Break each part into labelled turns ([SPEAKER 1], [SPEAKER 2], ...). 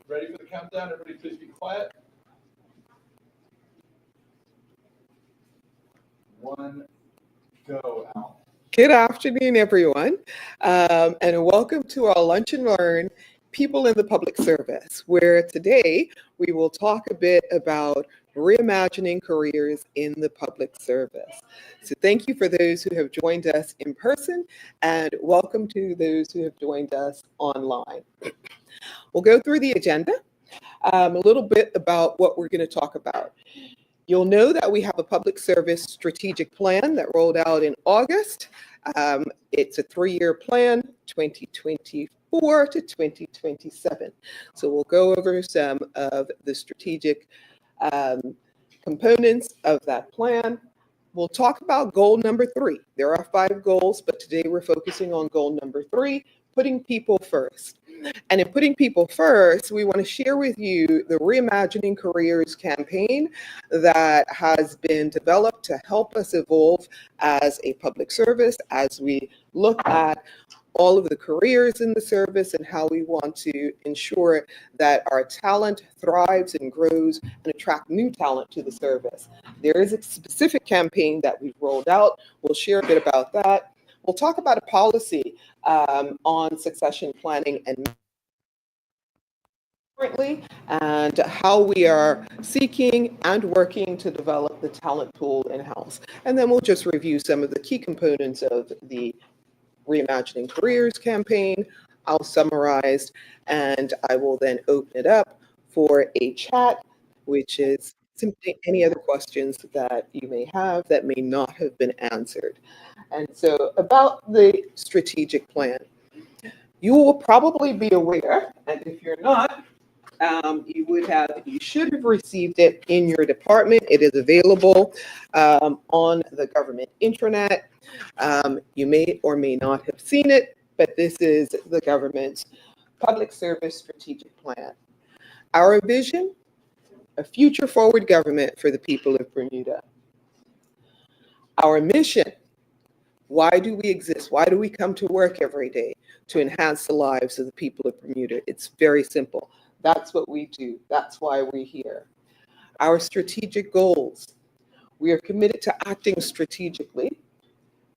[SPEAKER 1] Ready for the countdown? Everybody please be quiet. 1, go, Al.
[SPEAKER 2] Good afternoon, everyone, and welcome to our Lunch and Learn People in the Public Service, where today we will talk a bit about reimagining careers in the public service. So thank you for those who have joined us in person, and welcome to those who have joined us online. We'll go through the agenda, a little bit about what we're going to talk about. You'll know that we have a public service strategic plan that rolled out in August. It's a 3-year plan, 2024 to 2027. So we'll go over some of the strategic components of that plan. We'll talk about goal number 3. There are 5 goals, but today we're focusing on goal number 3, putting people first. And in putting people first, we want to share with you the Reimagining Careers campaign that has been developed to help us evolve as a public service as we look at all of the careers in the service and how we want to ensure that our talent thrives and grows and attract new talent to the service. There is a specific campaign that we've rolled out. We'll share a bit about that. We'll talk about a policy on succession planning and currently, and how we are seeking and working to develop the talent pool in-house. And then we'll just review some of the key components of the Reimagining Careers campaign. I'll summarize, and I will then open it up for a chat, which is simply any other questions that you may have that may not have been answered. And so about the strategic plan, you will probably be aware, and if you're not, you should have received it in your department. It is available on the government intranet. You may or may not have seen it, but this is the government's public service strategic plan. Our vision, a future forward government for the people of Bermuda. Our mission, why do we exist? Why do we come to work every day? To enhance the lives of the people of Bermuda. It's very simple. That's what we do. That's why we're here. Our strategic goals. We are committed to acting strategically,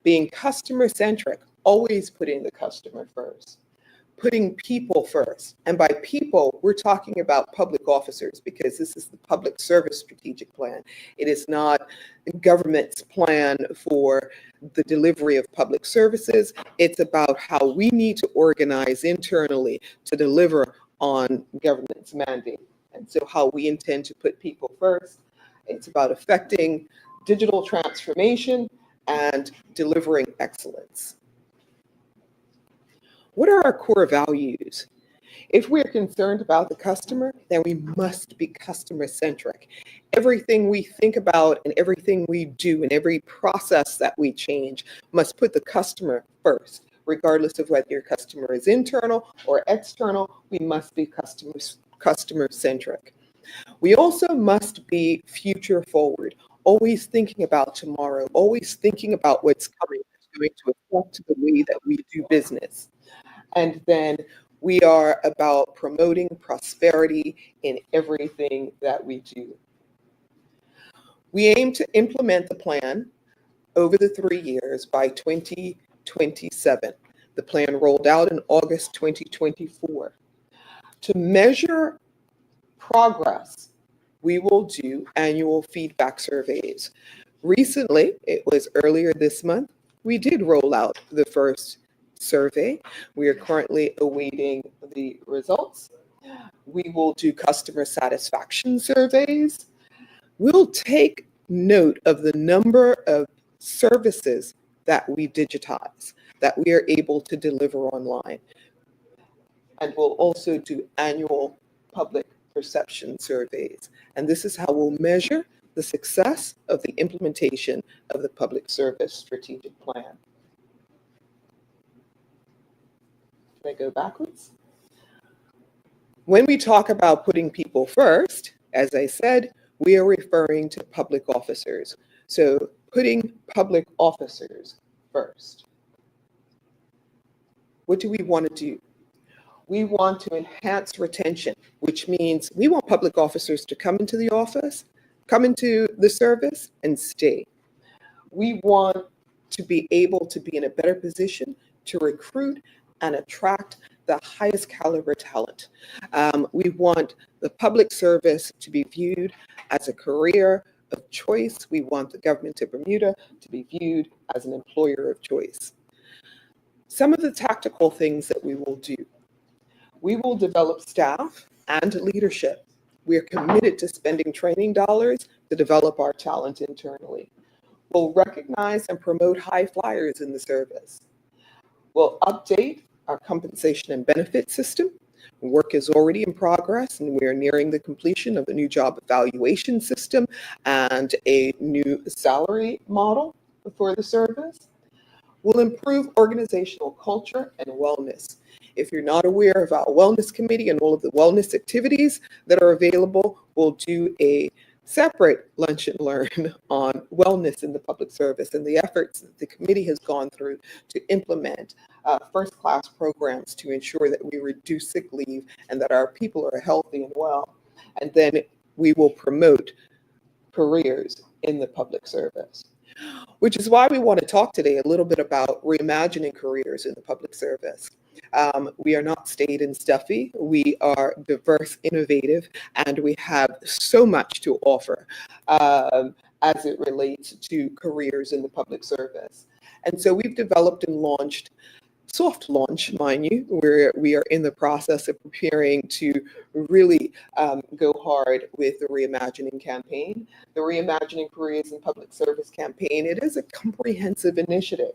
[SPEAKER 2] being customer-centric, always putting the customer first, putting people first. And by people, we're talking about public officers, because this is the public service strategic plan. It is not the government's plan for the delivery of public services. It's about how we need to organize internally to deliver on government's mandate. And so how we intend to put people first. It's about affecting digital transformation and delivering excellence. What are our core values? If we're concerned about the customer, then we must be customer-centric. Everything we think about and everything we do and every process that we change must put the customer first. Regardless of whether your customer is internal or external, we must be customer-centric. We also must be future forward, always thinking about tomorrow, always thinking about what's coming, that's going to affect the way that we do business. And then we are about promoting prosperity in everything that we do. We aim to implement the plan over the 3 years by 2027. The plan rolled out in August 2024. To measure progress, we will do annual feedback surveys. Recently, it was earlier this month, we did roll out the first survey. We are currently awaiting the results. We will do customer satisfaction surveys. We'll take note of the number of services that we digitize, that we are able to deliver online. And we'll also do annual public perception surveys. And this is how we'll measure the success of the implementation of the public service strategic plan. Can I go backwards? When we talk about putting people first, as I said, we are referring to public officers. So putting public officers first. What do we want to do? We want to enhance retention, which means we want public officers to come into the office, come into the service, and stay. We want to be able to be in a better position to recruit and attract the highest caliber talent. We want the public service to be viewed as a career of choice. We want the government of Bermuda to be viewed as an employer of choice. Some of the tactical things that we will do. We will develop staff and leadership. We are committed to spending training dollars to develop our talent internally. We'll recognize and promote high flyers in the service. We'll update our compensation and benefit system. Work is already in progress, and we are nearing the completion of a new job evaluation system and a new salary model for the service. We'll improve organizational culture and wellness. If you're not aware of our wellness committee and all of the wellness activities that are available, we'll do a separate lunch and learn on wellness in the public service and the efforts that the committee has gone through to implement first-class programs to ensure that we reduce sick leave and that our people are healthy and well. And then we will promote careers in the public service, which is why we want to talk today a little bit about reimagining careers in the public service. We are not staid and stuffy. We are diverse, innovative, and we have so much to offer as it relates to careers in the public service. And so we've developed and launched, soft launch, mind you, where we are in the process of preparing to really go hard with the Reimagining campaign. The Reimagining Careers in Public Service campaign, it is a comprehensive initiative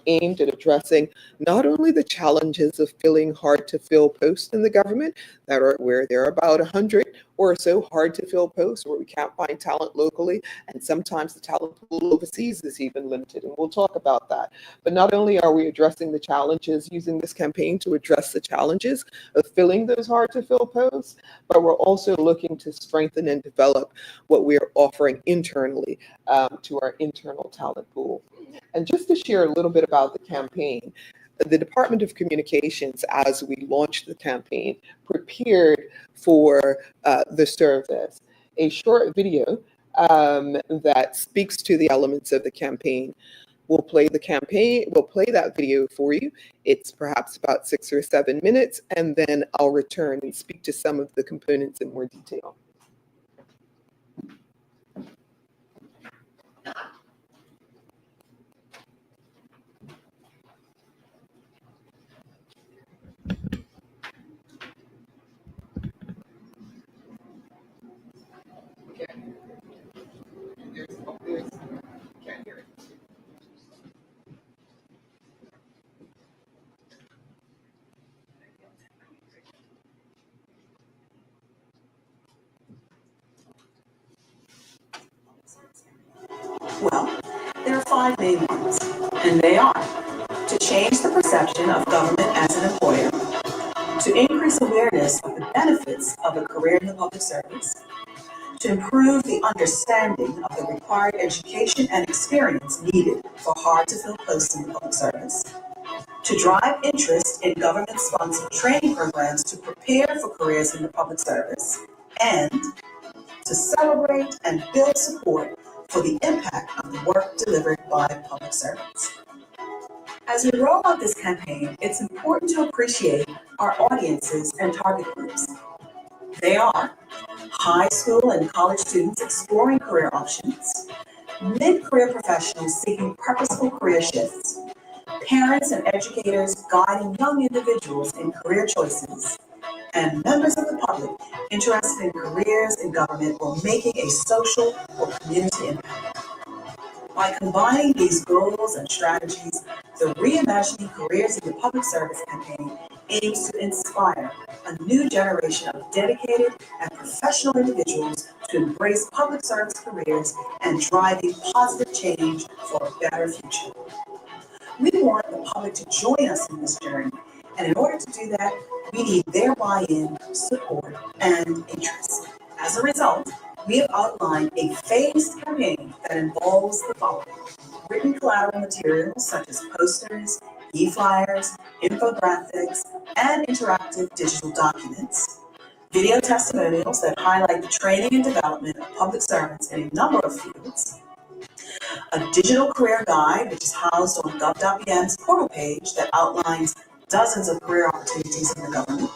[SPEAKER 2] aimed at addressing not only the challenges of filling hard to fill posts in the government, that are where there are about 100 or so hard to fill posts where we can't find talent locally, and sometimes the talent pool overseas is even limited, and we'll talk about that. But not only are we addressing the challenges, using this campaign to address the challenges of filling those hard to fill posts, but we're also looking to strengthen and develop what we are offering internally to our internal talent pool. And just to share a little bit about the campaign, the Department of Communications, as we launched the campaign, prepared for the service a short video that speaks to the elements of the campaign. We'll play that video for you. It's perhaps about 6 or 7 minutes, and then I'll return and speak to some of the components in more detail. Can't hear it.
[SPEAKER 3] Well, there are 5 main ones, and they are: to change the perception of government as an employer, to increase awareness of the benefits of a career in the public service, to improve the understanding of the required education and experience needed for hard-to-fill posts in the public service, to drive interest in government-sponsored training programs to prepare for careers in the public service, and to celebrate and build support for the impact of the work delivered by public servants. As we roll out this campaign, it's important to appreciate our audiences and target groups. They are high school and college students exploring career options, mid-career professionals seeking purposeful career shifts, parents and educators guiding young individuals in career choices, and members of the public interested in careers in government or making a social or community impact. By combining these goals and strategies, the Reimagining Careers in the Public Service campaign aims to inspire a new generation of dedicated and professional individuals to embrace public service careers and drive a positive change for a better future. We want the public to join us in this journey, and in order to do that, we need their buy-in, support, and interest. As a result, we have outlined a phased campaign that involves the following: written collateral materials such as posters, e-flyers, infographics, and interactive digital documents, video testimonials that highlight the training and development of public servants in a number of fields, a digital career guide, which is housed on gov.bm's portal page that outlines dozens of career opportunities in the government.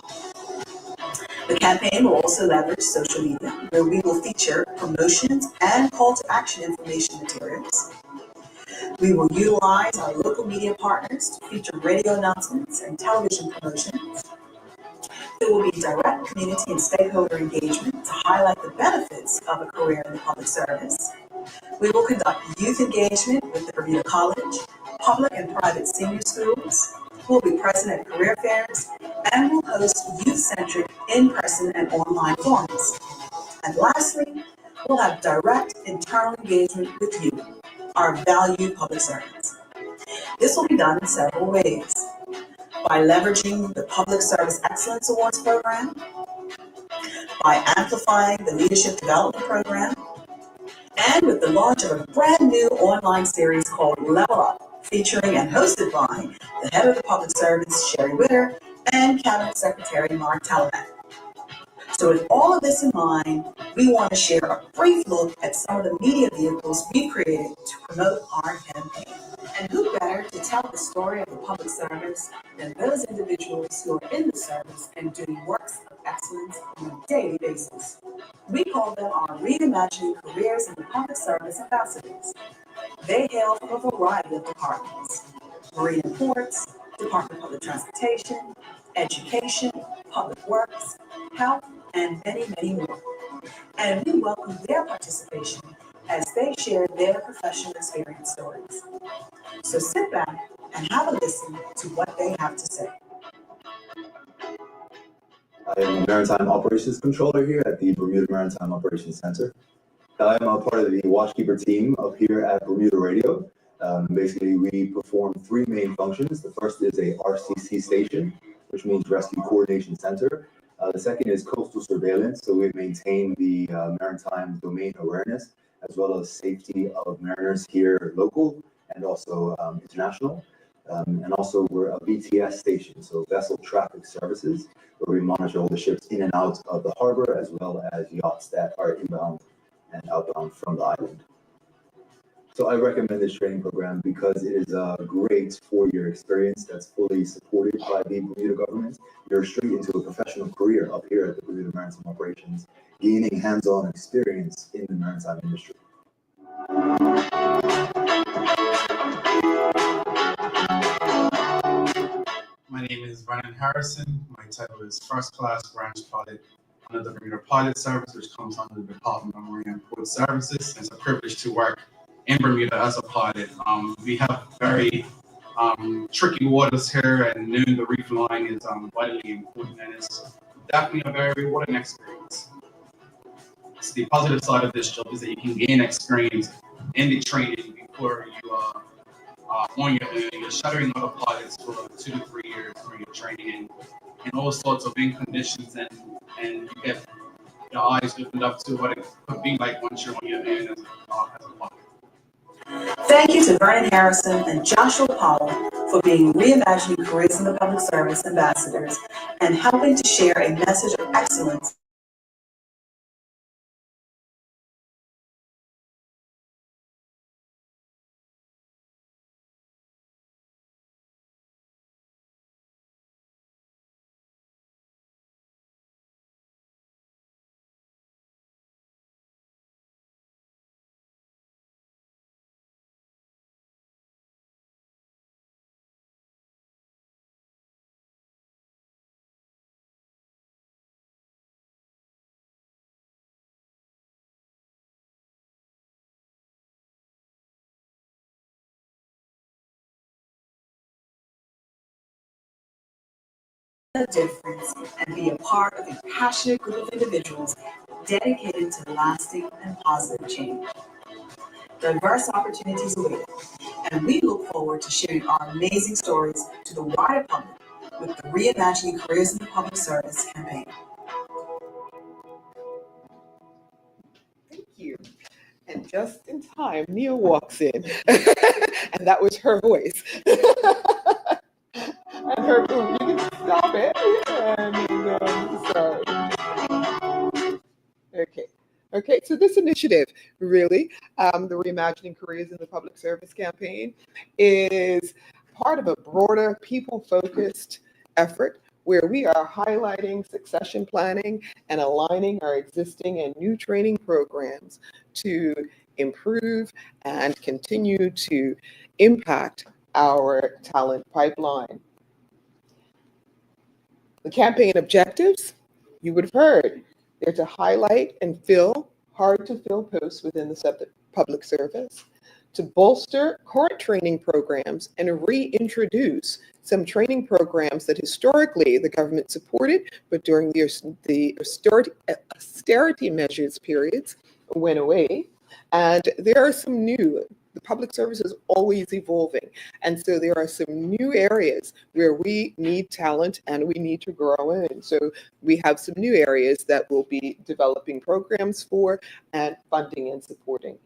[SPEAKER 3] The campaign will also leverage social media, where we will feature promotions and call to action information materials. We will utilize our local media partners to feature radio announcements and television promotions. There will be direct community and stakeholder engagement to highlight the benefits of a career in the public service. We will conduct youth engagement with the Bermuda College, public and private senior schools. We'll be present at career fairs, and we'll host youth-centric in-person and online forums. And lastly, we'll have direct internal engagement with you, our valued public servants. This will be done in several ways: by leveraging the Public Service Excellence Awards program, by amplifying the Leadership Development Program, and with the launch of a brand new online series called Level Up, featuring and hosted by the head of the Public Service, Sherry Witter, and Cabinet Secretary Mark Talabat. So with all of this in mind, we want to share a brief look at some of the media vehicles we've created to promote our campaign. And who better to tell the story of the public service than those individuals who are in the service and doing works of excellence on a daily basis. We call them our Reimagining Careers in the Public Service ambassadors. They hail from a variety of departments: Marine and Ports, Department of Public Transportation, Education, Public Works, Health, and many, many more. And we welcome their participation as they share their professional experience stories. So sit back and have a listen to what they have to say.
[SPEAKER 4] I am a Maritime Operations Controller here at the Bermuda Maritime Operations Center. I am a part of the Watchkeeper team up here at Bermuda Radio. Basically, we perform three main functions. The first is a RCC station, which means Rescue Coordination Center. The second is coastal surveillance, so we maintain the maritime domain awareness, as well as safety of mariners here local and also international. And also we're a VTS station, so vessel traffic services, where we monitor all the ships in and out of the harbor, as well as yachts that are inbound and outbound from the island. So I recommend this training program because it is a great 4-year experience that's fully supported by the Bermuda government. You're straight into a professional career up here at the Bermuda Maritime Operations, gaining hands-on experience in the maritime industry.
[SPEAKER 5] My name is Brandon Harrison. My title is First Class Branch Pilot under the Bermuda Pilot Service, which comes under the Department of Marine and Port Services. It's a privilege to work in Bermuda as a pilot. We have very tricky waters here, and knowing the reef line is vitally important, and it's definitely a very rewarding experience. So the positive side of this job is that you can gain experience in the training before you on your own. You're shadowing other pilots for 2 to 3 years during your training in all sorts of wind conditions, and you get your eyes opened up to what it could be like once you're on your own as a pilot.
[SPEAKER 3] Thank you to Vernon Harrison and Joshua Powell for being Reimagining Careers in the Public Service ambassadors and helping to share a message of excellence. A difference and be a part of a passionate group of individuals dedicated to lasting and positive change. Diverse opportunities await, and we look forward to sharing our amazing stories to the wider public with the Reimagining Careers in the Public Service campaign.
[SPEAKER 2] Thank you. And just in time, Nia walks in, and that was her voice. You can stop it. Sorry. Okay. Okay, so this initiative, really, the Reimagining Careers in the Public Service campaign, is part of a broader people-focused effort where we are highlighting succession planning and aligning our existing and new training programs to improve and continue to impact our talent pipeline. The campaign objectives, you would have heard, they're to highlight and fill hard to fill posts within the public service, to bolster current training programs and reintroduce some training programs that historically the government supported, but during the austerity measures periods went away. And there are some new. The public service is always evolving. And so there are some new areas where we need talent and we need to grow in. So we have some new areas that we'll be developing programs for and funding and supporting.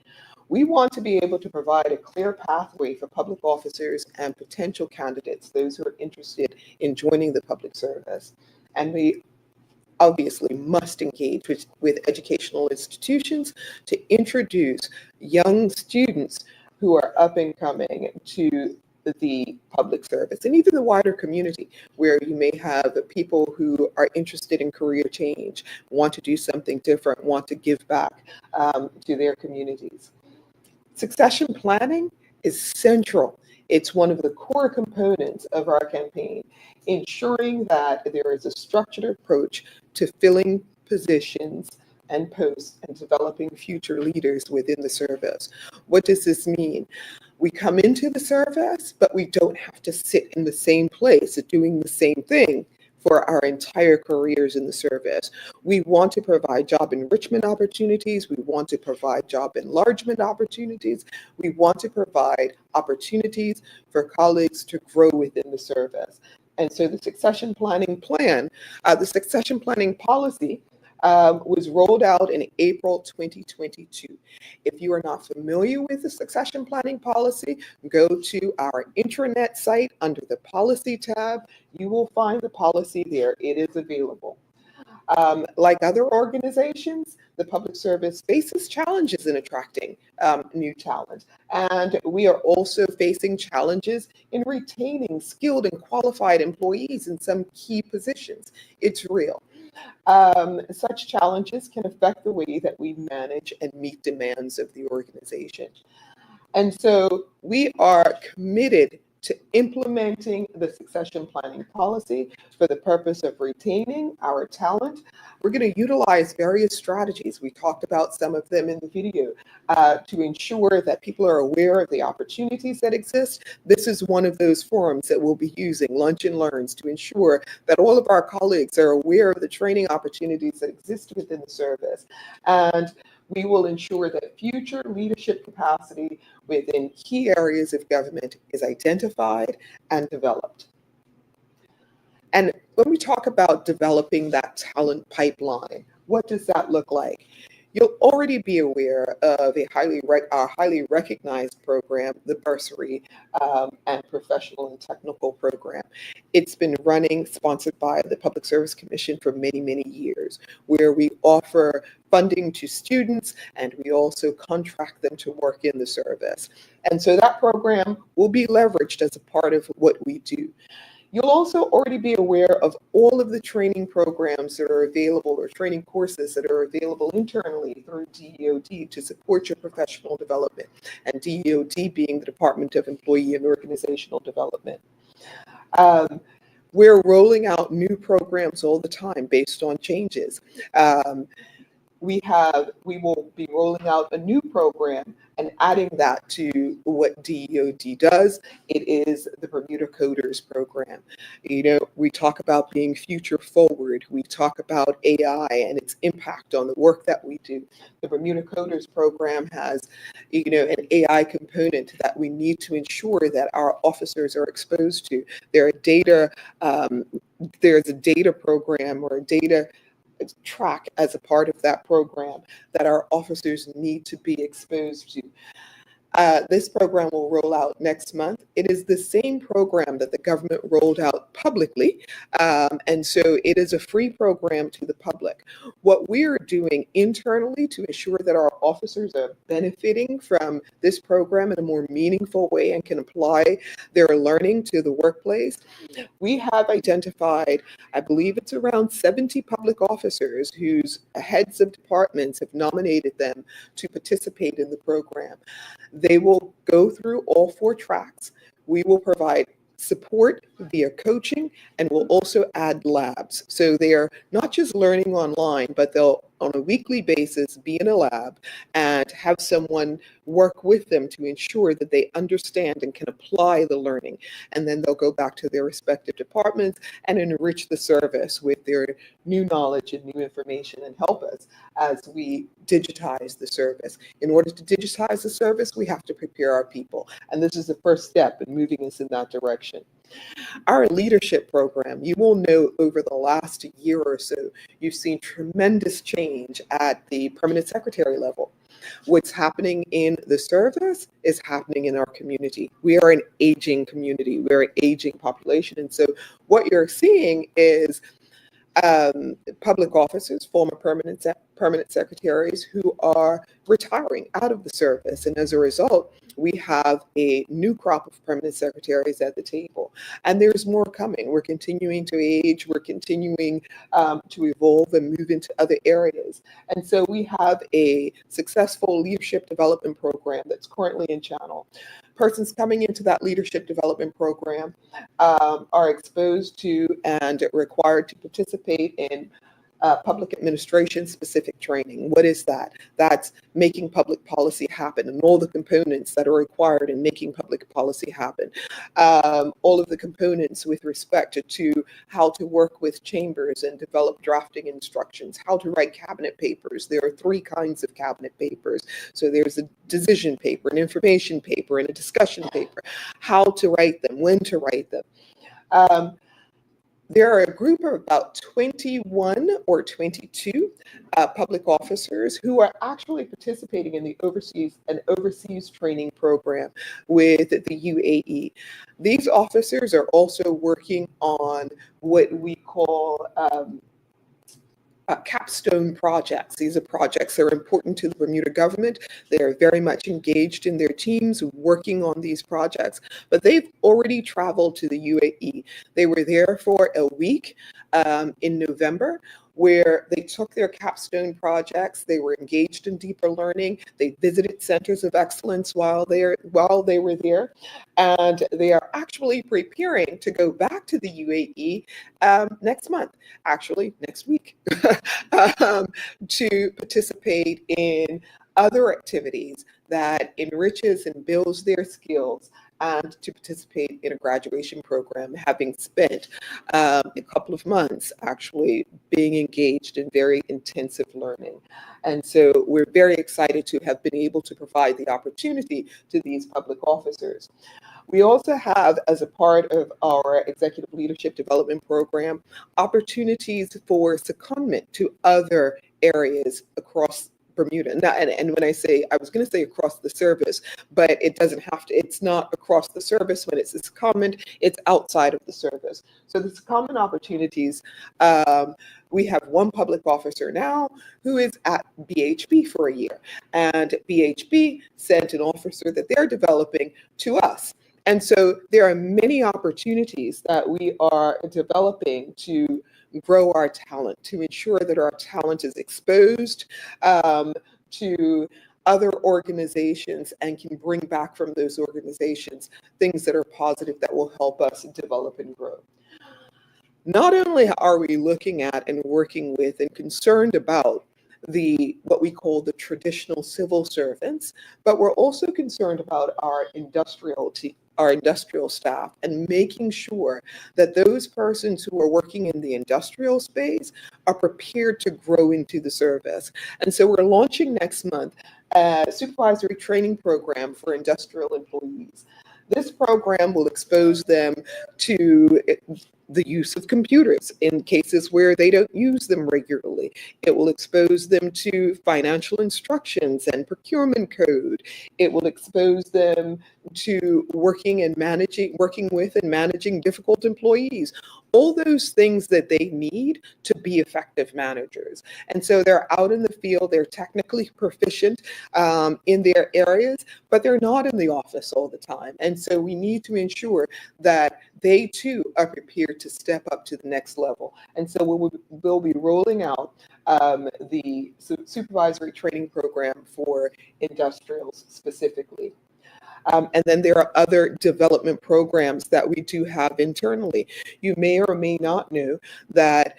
[SPEAKER 2] We want to be able to provide a clear pathway for public officers and potential candidates, those who are interested in joining the public service. And we obviously must engage with educational institutions to introduce young students who are up and coming to the public service and even the wider community, where you may have people who are interested in career change, want to do something different, want to give back to their communities. Succession planning is central. It's one of the core components of our campaign, ensuring that there is a structured approach to filling positions and posts and developing future leaders within the service. What does this mean? We come into the service, but we don't have to sit in the same place doing the same thing for our entire careers in the service. We want to provide job enrichment opportunities. We want to provide job enlargement opportunities. We want to provide opportunities for colleagues to grow within the service. And so the succession planning plan, the succession planning policy was rolled out in April 2022. If you are not familiar with the succession planning policy, go to our intranet site under the policy tab. You will find the policy there. It is available. Like other organizations, the public service faces challenges in attracting new talent. And we are also facing challenges in retaining skilled and qualified employees in some key positions. It's real. Such challenges can affect the way that we manage and meet demands of the organization. And so we are committed to implementing the succession planning policy for the purpose of retaining our talent. We're going to utilize various strategies. We talked about some of them in the video to ensure that people are aware of the opportunities that exist. This is one of those forums that we'll be using, Lunch and Learns, to ensure that all of our colleagues are aware of the training opportunities that exist within the service. And we will ensure that future leadership capacity within key areas of government is identified and developed. And when we talk about developing that talent pipeline, what does that look like? You'll already be aware of our highly recognized program, the Bursary and Professional and Technical Program. It's been running, sponsored by the Public Service Commission for many, many years, where we offer funding to students and we also contract them to work in the service. And so that program will be leveraged as a part of what we do. You'll also already be aware of all of the training programs that are available, or training courses that are available internally through DEOD to support your professional development, and DEOD being the Department of Employee and Organizational Development. We're rolling out new programs all the time based on changes. We will be rolling out a new program and adding that to what DEOD does. It is the Bermuda Coders program. You know, we talk about being future forward. We talk about AI and its impact on the work that we do. The Bermuda Coders program has, you know, an AI component that we need to ensure that our officers are exposed to. There's a data program or a data track as a part of that program that our officers need to be exposed to. This program will roll out next month. It is the same program that the government rolled out publicly, and so it is a free program to the public. What we are doing internally to ensure that our officers are benefiting from this program in a more meaningful way and can apply their learning to the workplace, we have identified, I believe it's around 70 public officers whose heads of departments have nominated them to participate in the program. They will go through all 4 tracks. We will provide support via coaching, and we'll also add labs. So they are not just learning online, but they'll on a weekly basis be in a lab and have someone work with them to ensure that they understand and can apply the learning. And then they'll go back to their respective departments and enrich the service with their new knowledge and new information and help us as we digitize the service. In order to digitize the service, we have to prepare our people. And this is the first step in moving us in that direction. Our leadership program, you will know over the last year or so, you've seen tremendous change at the permanent secretary level. What's happening in the service is happening in our community. We are an aging community. We're an aging population. And so what you're seeing is public officers, former permanent secretaries who are retiring out of the service. And as a result, we have a new crop of permanent secretaries at the table. And there's more coming. We're continuing to age. We're continuing to evolve and move into other areas. And so we have a successful leadership development program that's currently in channel. Persons coming into that leadership development program are exposed to and required to participate in public administration specific training. What is that? That's making public policy happen and all the components that are required in making public policy happen. All of the components with respect to how to work with chambers and develop drafting instructions, how to write cabinet papers. There are 3 kinds of cabinet papers. So there's a decision paper, an information paper, and a discussion paper. How to write them, when to write them. There are a group of about 21 or 22 public officers who are actually participating in the overseas training program with the UAE. These officers are also working on what we call capstone projects. These are projects that are important to the Bermuda government. They are very much engaged in their teams working on these projects, but they've already traveled to the UAE. They were there for a week in November, where they took their capstone projects. They were engaged in deeper learning. They visited centers of excellence while they were there, and they are actually preparing to go back to the UAE next month, actually next week, to participate in other activities that enriches and builds their skills, and to participate in a graduation program, having spent a couple of months actually being engaged in very intensive learning. And so we're very excited to have been able to provide the opportunity to these public officers. We also have, as a part of our executive leadership development program, opportunities for secondment to other areas across Bermuda. Now, and when I say, I was going to say across the service, but it doesn't have to, it's not across the service. When it's secondment, it's outside of the service. So the secondment opportunities, we have one public officer now who is at BHP for a year, and BHP sent an officer that they're developing to us. And so there are many opportunities that we are developing to grow our talent, to ensure that our talent is exposed to other organizations and can bring back from those organizations things that are positive that will help us develop and grow. Not only are we looking at and working with and concerned about what we call the traditional civil servants, but we're also concerned about our industrial staff and making sure that those persons who are working in the industrial space are prepared to grow into the service. And so we're launching next month a supervisory training program for industrial employees. This program will expose them to the use of computers in cases where they don't use them regularly. It will expose them to financial instructions and procurement code. It will expose them to working with and managing difficult employees. All those things that they need to be effective managers. And so they're out in the field, they're technically proficient in their areas, but they're not in the office all the time. And so we need to ensure that they too are prepared to step up to the next level. And so we'll be rolling out the supervisory training program for industrials specifically. And then there are other development programs that we do have internally. You may or may not know that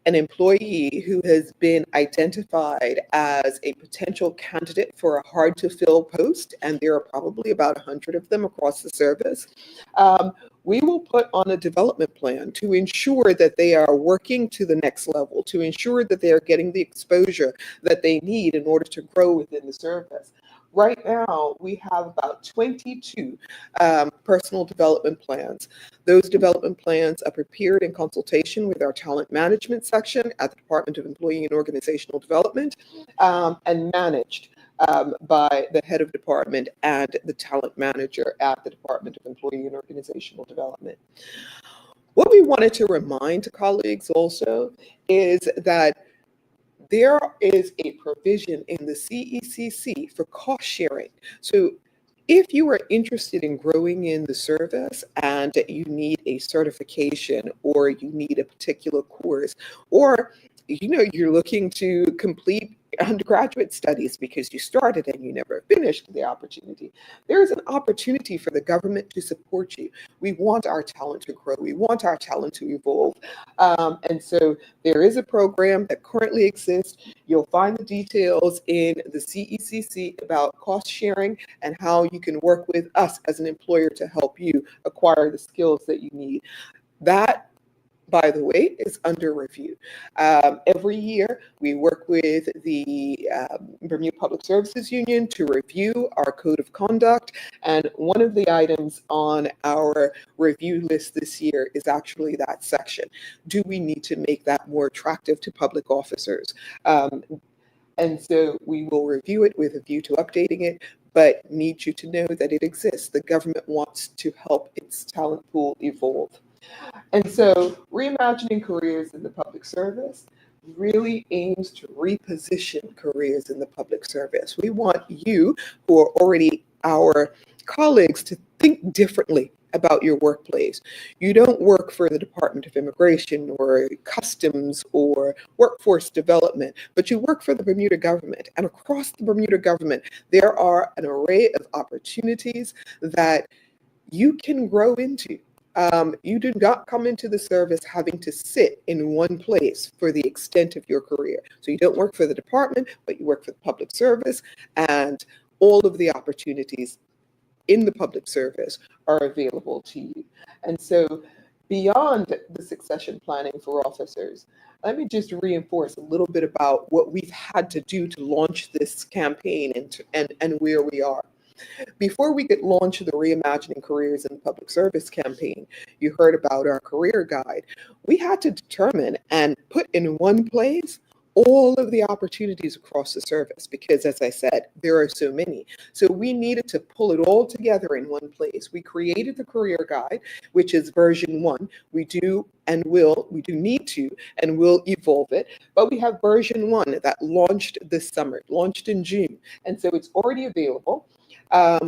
[SPEAKER 2] an employee who has been identified as a potential candidate for a hard to fill post, and there are probably about 100 of them across the service, we will put on a development plan to ensure that they are working to the next level, to ensure that they are getting the exposure that they need in order to grow within the service. Right now, we have about 22 personal development plans. Those development plans are prepared in consultation with our talent management section at the Department of Employee and Organizational Development and managed by the head of department and the talent manager at the Department of Employee and Organizational Development. What we wanted to remind colleagues also is that there is a provision in the CECC for cost sharing. So if you are interested in growing in the service and you need a certification or you need a particular course, or you're looking to complete undergraduate studies because you started and you never finished the opportunity, there is an opportunity for the government to support you. We want our talent to grow. We want our talent to evolve. And so there is a program that currently exists. You'll find the details in the CECC about cost sharing and how you can work with us as an employer to help you acquire the skills that you need. That, by the way, is under review. Every year, we work with the Bermuda Public Services Union to review our code of conduct. And one of the items on our review list this year is actually that section. Do we need to make that more attractive to public officers? And so we will review it with a view to updating it, but need you to know that it exists. The government wants to help its talent pool evolve. And so reimagining careers in the public service really aims to reposition careers in the public service. We want you, who are already our colleagues, to think differently about your workplace. You don't work for the Department of Immigration or Customs or Workforce Development, but you work for the Bermuda government. And across the Bermuda government, there are an array of opportunities that you can grow into. You do not come into the service having to sit in one place for the extent of your career. So you don't work for the department, but you work for the public service, and all of the opportunities in the public service are available to you. And so beyond the succession planning for officers, let me just reinforce a little bit about what we've had to do to launch this campaign and where we are. Before we could launch the Reimagining Careers in the Public Service campaign, you heard about our career guide. We had to determine and put in one place all of the opportunities across the service because, as I said, there are so many. So we needed to pull it all together in one place. We created the career guide, which is version 1. We do need to and will evolve it. But we have version 1 that launched this summer, launched in June. And so it's already available.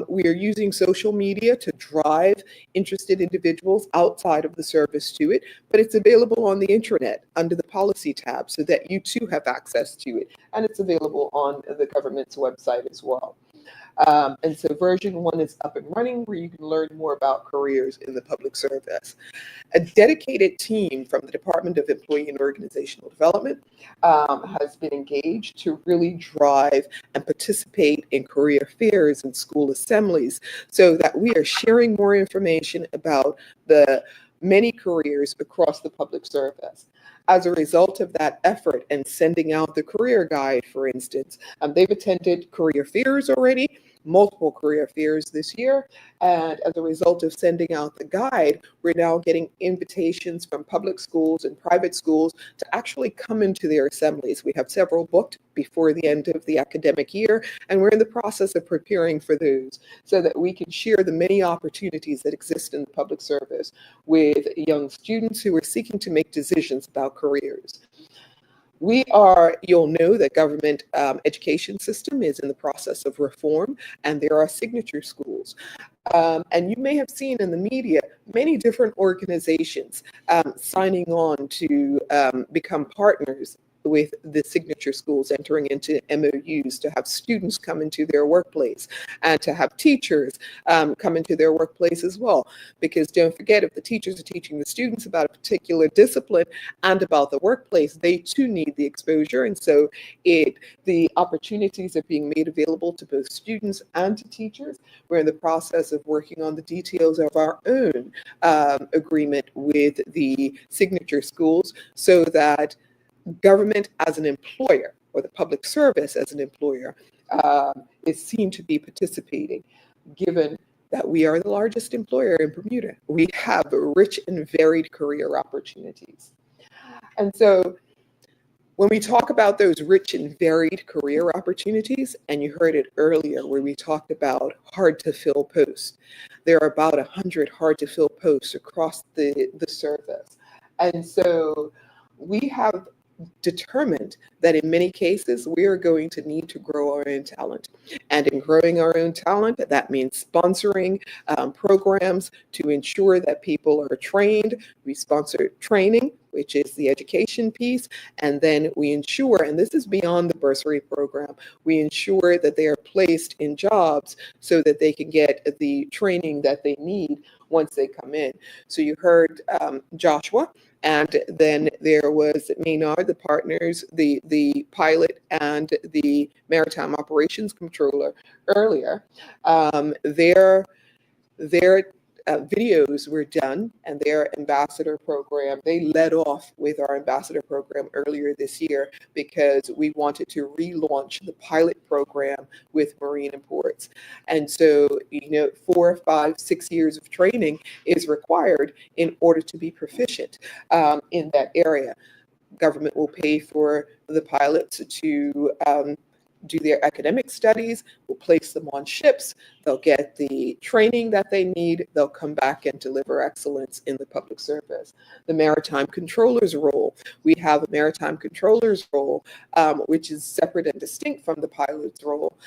[SPEAKER 2] We are using social media to drive interested individuals outside of the service to it, but it's available on the intranet under the policy tab so that you too have access to it. And it's available on the government's website as well. And so version 1 is up and running, where you can learn more about careers in the public service. A dedicated team from the Department of Employee and Organizational Development has been engaged to really drive and participate in career fairs and school assemblies so that we are sharing more information about the many careers across the public service. As a result of that effort and sending out the career guide, for instance, they've attended career fairs already. multiple career fairs this year. And as a result of sending out the guide, we're now getting invitations from public schools and private schools to actually come into their assemblies. We have several booked before the end of the academic year, and we're in the process of preparing for those so that we can share the many opportunities that exist in the public service with young students who are seeking to make decisions about careers. You'll know that government education system is in the process of reform, and there are signature schools. And you may have seen in the media many different organizations signing on to become partners with the signature schools, entering into MOUs to have students come into their workplace and to have teachers come into their workplace as well. Because don't forget, if the teachers are teaching the students about a particular discipline and about the workplace, they too need the exposure. And so the opportunities are being made available to both students and to teachers. We're in the process of working on the details of our own agreement with the signature schools so that government as an employer, or the public service as an employer, is seen to be participating, given that we are the largest employer in Bermuda. We have rich and varied career opportunities. And so when we talk about those rich and varied career opportunities, and you heard it earlier where we talked about hard to fill posts, there are about 100 hard to fill posts across the service. And so we have determined that in many cases we are going to need to grow our own talent. And in growing our own talent, that means sponsoring programs to ensure that people are trained. We sponsor training, which is the education piece, and then we ensure, and this is beyond the bursary program, we ensure that they are placed in jobs so that they can get the training that they need once they come in. So you heard Joshua, and then there was Maynard, the partners, the pilot and the maritime operations controller earlier. Their videos were done, and their ambassador program, they led off with our ambassador program earlier this year because we wanted to relaunch the pilot program with Marine and Ports. And so, 4, 5, 6 years of training is required in order to be proficient in that area. Government will pay for the pilots to do their academic studies, we'll place them on ships, they'll get the training that they need, they'll come back and deliver excellence in the public service. The maritime controller's role, we have a maritime controller's role, which is separate and distinct from the pilot's role.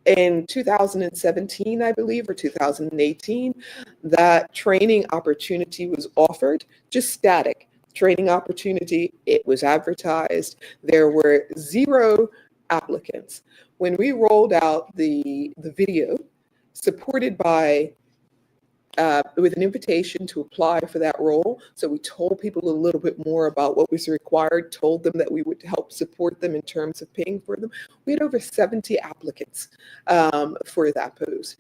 [SPEAKER 2] In 2017, I believe, or 2018, that training opportunity was offered, just static training opportunity. It was advertised. There were 0 applicants. When we rolled out the video, supported by with an invitation to apply for that role, so we told people a little bit more about what was required, told them that we would help support them in terms of paying for them. We had over 70 applicants for that post.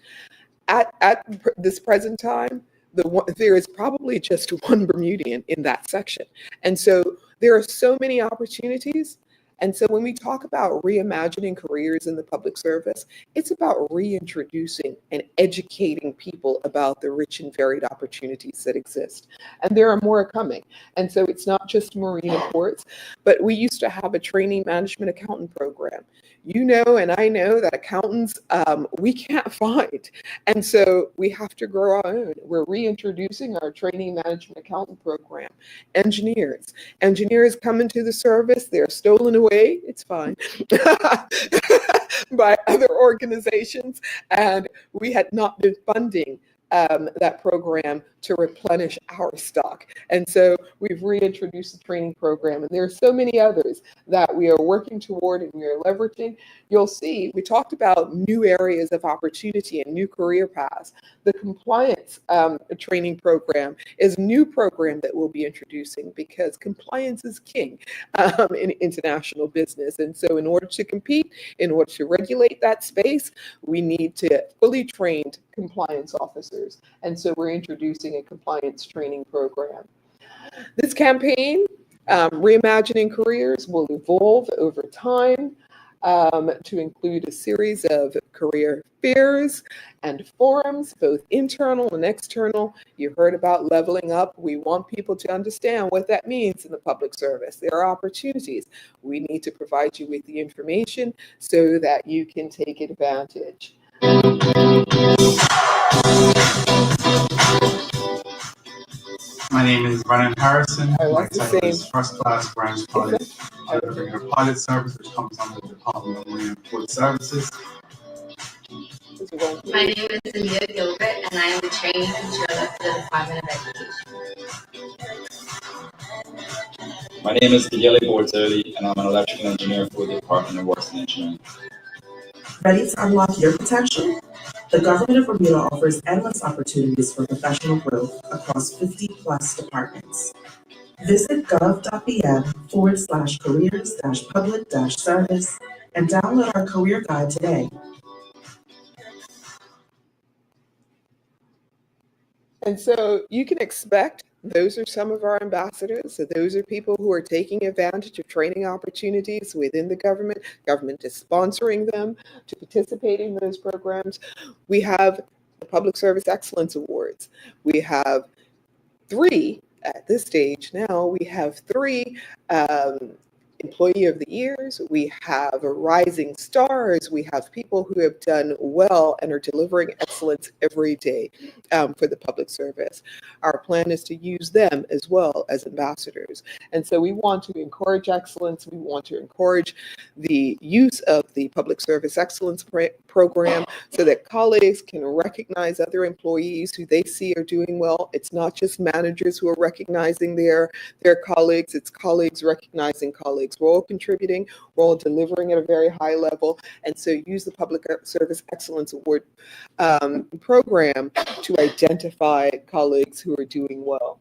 [SPEAKER 2] At this present time, there is probably just one Bermudian in that section. And so there are so many opportunities. And so when we talk about reimagining careers in the public service, it's about reintroducing and educating people about the rich and varied opportunities that exist. And there are more coming. And so it's not just Marine and Ports, but we used to have a training management accountant program. You know, and I know that accountants, we can't find. And so we have to grow our own. We're reintroducing our training management accountant program. Engineers come into the service, they're stolen away, it's fine, by other organizations. And we had not been funding that program to replenish our stock. And so we've reintroduced the training program, and there are so many others that we are working toward and we are leveraging. You'll see, we talked about new areas of opportunity and new career paths. The compliance training program is a new program that we'll be introducing because compliance is king in international business. And so in order to compete, in order to regulate that space, we need to fully trained compliance officers. And so we're introducing a compliance training program. This campaign, Reimagining Careers, will evolve over time. to include a series of career fairs and forums, both internal and external. You heard about leveling up. We want people to understand what that means in the public service. There are opportunities. We need to provide you with the information so that you can take advantage.
[SPEAKER 5] My name is Vernon Harrison.
[SPEAKER 2] Oh,
[SPEAKER 5] My
[SPEAKER 2] that's the
[SPEAKER 5] title
[SPEAKER 2] same.
[SPEAKER 5] is First Class Branch Pilot under the Bermuda Pilot Service, which comes under the Department of Marine and Port Services.
[SPEAKER 6] My name is Anita Gilbert, and I am the training controller for the Department of Education.
[SPEAKER 7] My name is Daniele Bortelli, and I'm an electrical engineer for the Department of Works and Engineering.
[SPEAKER 3] Ready to unlock your potential? The Government of Bermuda offers endless opportunities for professional growth across 50+ departments. Visit gov.bm/careers-public-service and download our career guide today.
[SPEAKER 2] And so you can expect those are some of our ambassadors. So those are people who are taking advantage of training opportunities within the government. Government is sponsoring them to participate in those programs. We have the Public Service Excellence Awards. We have 3 at this stage now. We have 3 Employee of the Years. We have rising stars. We have people who have done well and are delivering excellence every day for the public service. Our plan is to use them as well as ambassadors. And so we want to encourage excellence. We want to encourage the use of the Public Service Excellence Program so that colleagues can recognize other employees who they see are doing well. It's not just managers who are recognizing their colleagues. It's colleagues recognizing colleagues. We're all contributing, we're all delivering at a very high level, and so use the Public Service Excellence Award program to identify colleagues who are doing well.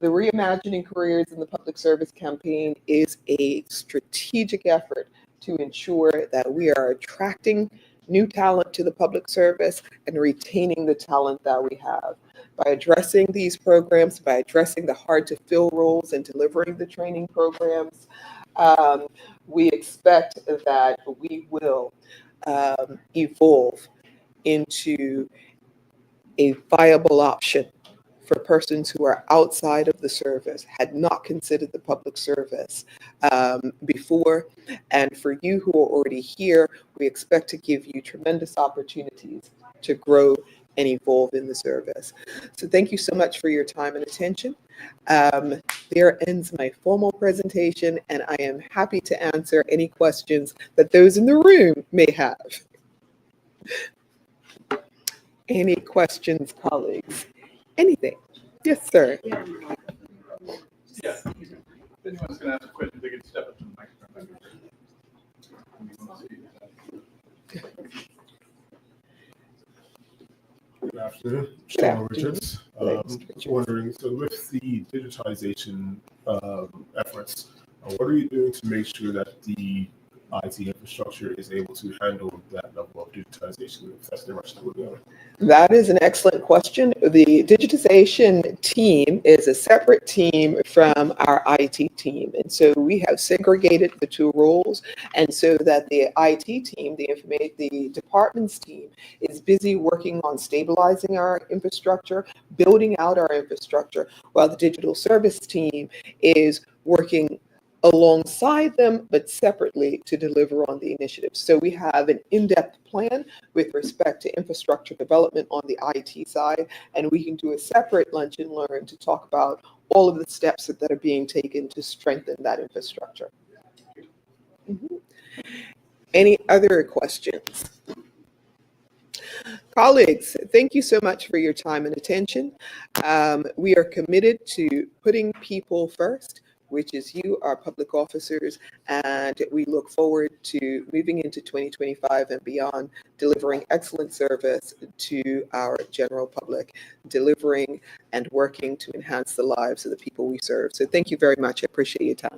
[SPEAKER 2] The Reimagining Careers in the Public Service campaign is a strategic effort to ensure that we are attracting new talent to the public service and retaining the talent that we have. By addressing these programs, by addressing the hard to fill roles and delivering the training programs, we expect that we will evolve into a viable option for persons who are outside of the service, had not considered the public service before. And for you who are already here, we expect to give you tremendous opportunities to grow and evolve in the service. So thank you so much for your time and attention. There ends my formal presentation, and I am happy to answer any questions that those in the room may have. Any questions, colleagues? Anything? Yes, sir.
[SPEAKER 1] Yeah. If anyone's going to ask a question, they can step up to the microphone.
[SPEAKER 8] Good afternoon,
[SPEAKER 2] Good
[SPEAKER 8] Sean
[SPEAKER 2] afternoon.
[SPEAKER 8] Richards. Wondering, so with the digitization efforts, what are you doing to make sure that the IT infrastructure is able to handle that level of digitization if that's the direction we're going?
[SPEAKER 2] That is an excellent question. The digitization team is a separate team from our IT team. And so we have segregated the 2 roles, and so that the IT team, the departments team, is busy working on stabilizing our infrastructure, building out our infrastructure, while the digital service team is working alongside them, but separately to deliver on the initiatives. So we have an in-depth plan with respect to infrastructure development on the IT side, and we can do a separate lunch and learn to talk about all of the steps that are being taken to strengthen that infrastructure. Any other questions? Colleagues, thank you so much for your time and attention. We are committed to putting people first, which is you, our public officers, and we look forward to moving into 2025 and beyond, delivering excellent service to our general public, delivering and working to enhance the lives of the people we serve. So thank you very much. I appreciate your time.